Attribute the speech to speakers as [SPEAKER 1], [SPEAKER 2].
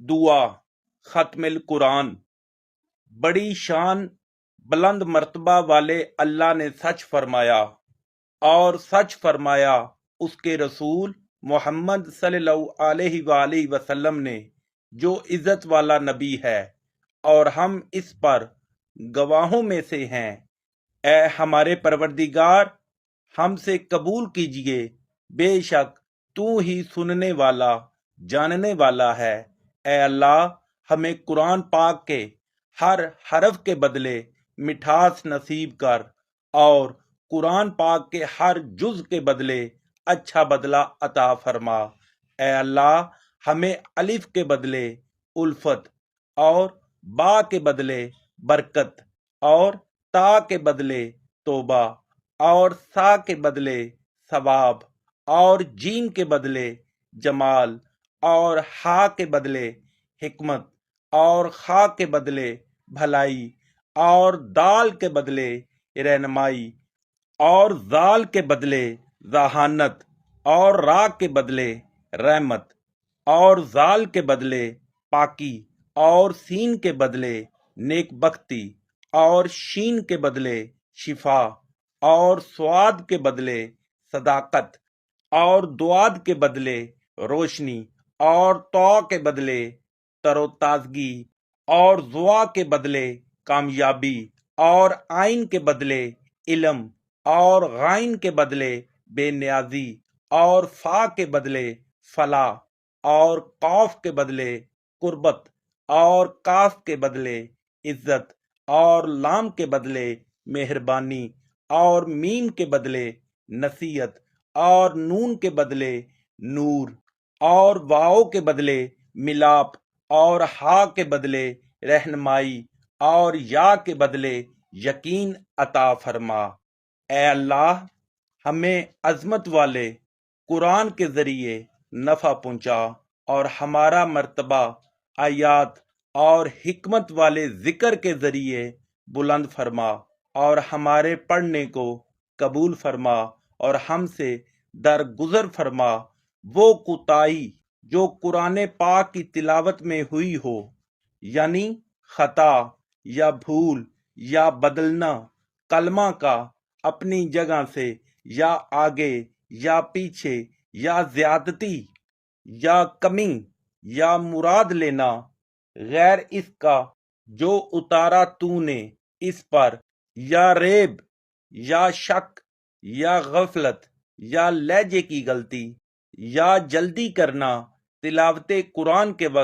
[SPEAKER 1] دعا ختم القرآن۔ بڑی شان بلند مرتبہ والے اللہ نے سچ فرمایا اور سچ فرمایا اس کے رسول محمد صلی اللہ علیہ وآلہ وسلم نے، جو عزت والا نبی ہے، اور ہم اس پر گواہوں میں سے ہیں۔ اے ہمارے پروردگار، ہم سے قبول کیجئے، بے شک تو ہی سننے والا جاننے والا ہے۔ اے اللہ، ہمیں قرآن پاک کے ہر حرف کے بدلے مٹھاس نصیب کر، اور قرآن پاک کے ہر جز کے بدلے اچھا بدلہ عطا فرما۔ اے اللہ، ہمیں الف کے بدلے الفت، اور با کے بدلے برکت، اور تا کے بدلے توبہ، اور سا کے بدلے ثواب، اور جیم کے بدلے جمال، اور ہا کے بدلے حکمت، اور خا کے بدلے بھلائی، اور دال کے بدلے رہنمائی، اور زال کے بدلے ذہانت، اور را کے بدلے رحمت، اور زال کے بدلے پاکی، اور سین کے بدلے نیک بختی، اور شین کے بدلے شفا، اور سواد کے بدلے صداقت، اور دواد کے بدلے روشنی، اور تو کے بدلے تر و تازگی، اور زوا کے بدلے کامیابی، اور آئین کے بدلے علم، اور غائن کے بدلے بے نیازی، اور فا کے بدلے فلاح، اور قاف کے بدلے قربت، اور کاف کے بدلے عزت، اور لام کے بدلے مہربانی، اور میم کے بدلے نصیحت، اور نون کے بدلے نور، اور واؤ کے بدلے ملاپ، اور ہا کے بدلے رہنمائی، اور یا کے بدلے یقین عطا فرما۔ اے اللہ، ہمیں عظمت والے قرآن کے ذریعے نفع پہنچا، اور ہمارا مرتبہ آیات اور حکمت والے ذکر کے ذریعے بلند فرما، اور ہمارے پڑھنے کو قبول فرما، اور ہم سے درگزر فرما وہ کوتاہی جو قرآن پاک کی تلاوت میں ہوئی ہو، یعنی خطا یا بھول یا بدلنا کلمہ کا اپنی جگہ سے، یا آگے یا پیچھے، یا زیادتی یا کمی، یا مراد لینا غیر اس کا جو اتارا تو نے اس پر، یا ریب یا شک یا غفلت یا لہجے کی غلطی، یا جلدی کرنا تلاوت قرآن کے وقت